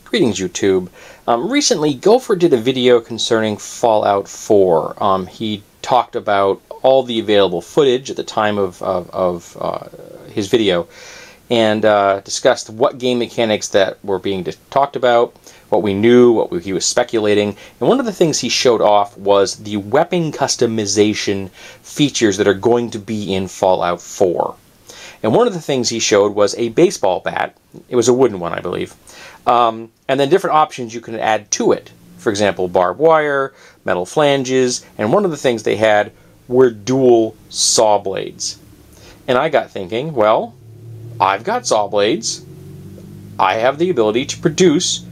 Greetings, YouTube. Recently, Gopher did a video concerning Fallout 4. He talked about all the available footage at the time of his video and discussed what game mechanics that were being talked about, what we knew, what he was speculating. And one of the things he showed off was the weapon customization features that are going to be in Fallout 4. And one of the things he showed was a baseball bat. It was a wooden one, I believe. And then different options you can add to it. For example, barbed wire, metal flanges, and one of the things they had were dual saw blades. And I got thinking, well, I've got saw blades. I have the ability to produce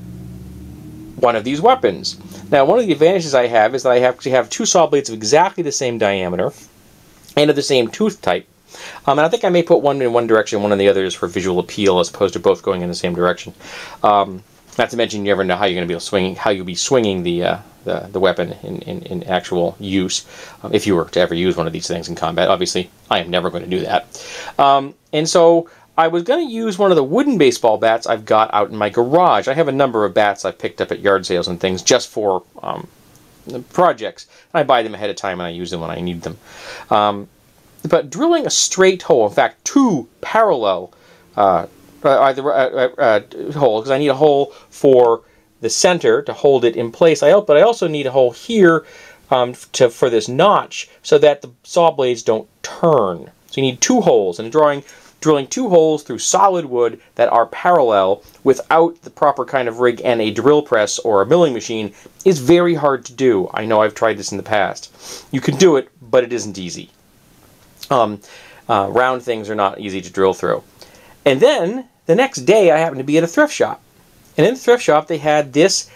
one of these weapons. Now, one of the advantages I have is that I actually have two saw blades of exactly the same diameter and of the same tooth type. And I think I may put one in one direction, one in the other, just for visual appeal, as opposed to both going in the same direction. Not to mention, you never know how you're going to be able to swing, how you'll be swinging the weapon in actual use, if you were to ever use one of these things in combat. Obviously, I am never going to do that. And so I was going to use one of the wooden baseball bats I've got out in my garage. I have a number of bats I've picked up at yard sales and things just for projects. I buy them ahead of time and I use them when I need them. But drilling a straight hole, in fact, two parallel holes, because I need a hole for the center to hold it in place. But I also need a hole here for this notch so that the saw blades don't turn. So you need two holes, and drilling two holes through solid wood that are parallel without the proper kind of rig and a drill press or a milling machine is very hard to do. I know I've tried this in the past. You can do it, but it isn't easy. Round things are not easy to drill through. And then, the next day, I happened to be at a thrift shop. And in the thrift shop, they had this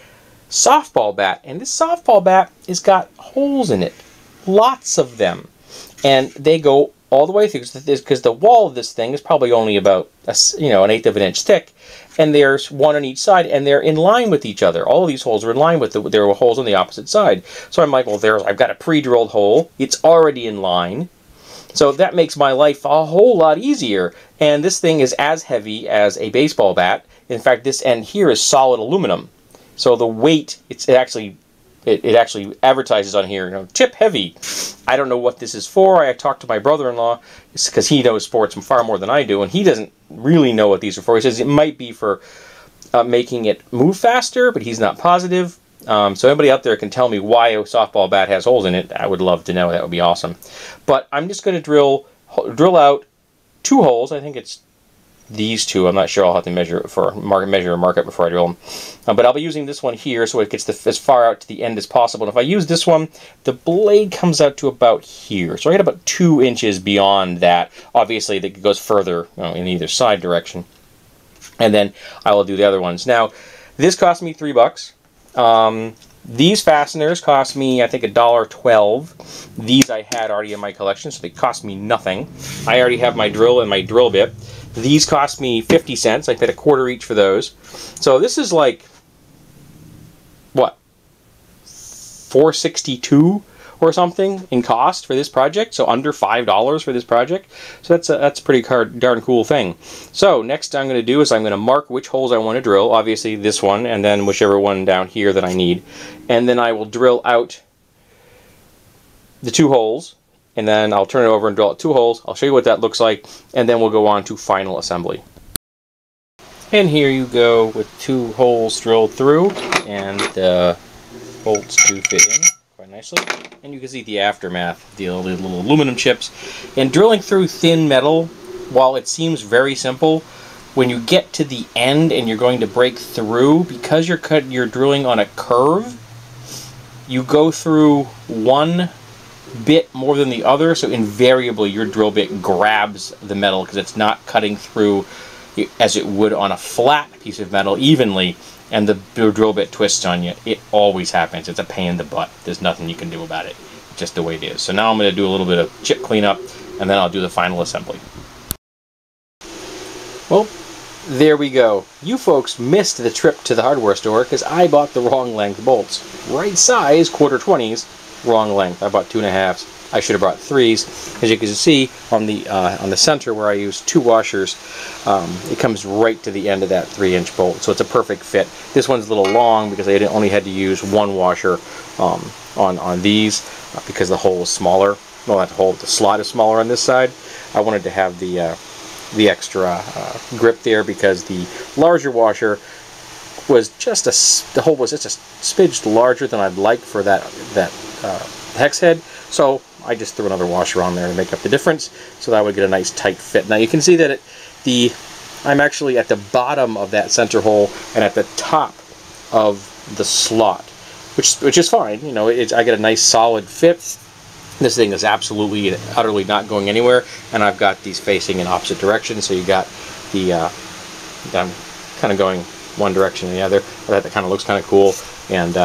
softball bat. And this softball bat has got holes in it. Lots of them. And they go all the way through, because the wall of this thing is probably only about an 1/8 of an inch thick. And there's one on each side, and they're in line with each other. All of these holes are in line with there were holes on the opposite side. So I'm like, well, I've got a pre-drilled hole. It's already in line. So that makes my life a whole lot easier. And this thing is as heavy as a baseball bat. In fact, this end here is solid aluminum. So the weight, it actually advertises on here, tip heavy. I don't know what this is for. I talked to my brother-in-law because he knows sports far more than I do, and he doesn't really know what these are for. He says it might be for making it move faster, but he's not positive. So anybody out there can tell me why a softball bat has holes in it. I would love to know. That would be awesome. But I'm just going to drill out two holes. I think it's these two. I'm not sure. I'll have to measure or mark it before I drill them. But I'll be using this one here so it gets as far out to the end as possible. And if I use this one, the blade comes out to about here. So I get about 2 inches beyond that. Obviously, it goes further in either side direction. And then I will do the other ones. Now, this cost me $3. These fasteners cost me, I think, $1.12. These I had already in my collection, so they cost me nothing. I already have my drill and my drill bit. These cost me 50 cents. I paid $1 each for those. So this is like, what, $4.62 or something in cost for this project, so under $5 for this project. So that's a pretty darn cool thing. So next I'm going to do is I'm going to mark which holes I want to drill, obviously this one, and then whichever one down here that I need. And then I will drill out the 2 holes, and then I'll turn it over and drill out 2 holes. I'll show you what that looks like, and then we'll go on to final assembly. And here you go with 2 holes drilled through, and the bolts do fit in quite nicely. And you can see the aftermath, the little aluminum chips. And drilling through thin metal, while it seems very simple, when you get to the end and you're going to break through, because you're drilling on a curve, you go through one bit more than the other, so invariably your drill bit grabs the metal because it's not cutting through as it would on a flat piece of metal evenly, and the drill bit twists on you. It always happens. It's a pain in the butt. There's nothing you can do about it. It's just the way it is. So now I'm going to do a little bit of chip cleanup, and then I'll do the final assembly. Well, there we go. You folks missed the trip to the hardware store because I bought the wrong length bolts. Right size, 1/4 20s, wrong length. I bought 2.5s. I should have brought 3s. As you can see on the center where I use 2 washers, it comes right to the end of that 3-inch bolt, so it's a perfect fit. This one's a little long because I only had to use 1 washer on these because the hole is smaller. Well, not the hole, the slot is smaller on this side. I wanted to have the extra grip there because the larger washer was just the hole was just a smidge larger than I'd like for that hex head. So I just threw another washer on there to make up the difference, so that I would get a nice tight fit. Now you can see that I'm actually at the bottom of that center hole and at the top of the slot, which is fine. You know, I get a nice solid fit. This thing is absolutely, utterly not going anywhere, and I've got these facing in opposite directions, so you got I'm kind of going one direction or the other. That kind of looks kind of cool, and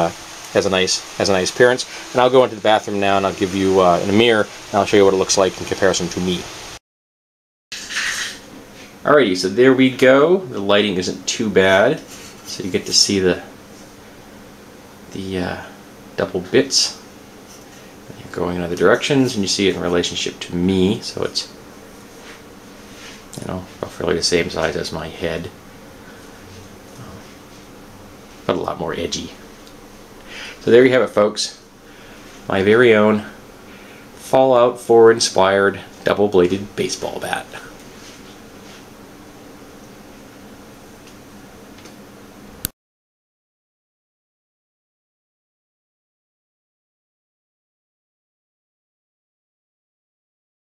has a nice appearance. And I'll go into the bathroom now, and I'll give you in a mirror, and I'll show you what it looks like in comparison to me. Alrighty, so there we go. The lighting isn't too bad, so you get to see the double bits. You're going in other directions, and you see it in relationship to me, so it's, you know, roughly the same size as my head, but a lot more edgy. So there you have it, folks. My very own Fallout 4 inspired double-bladed baseball bat.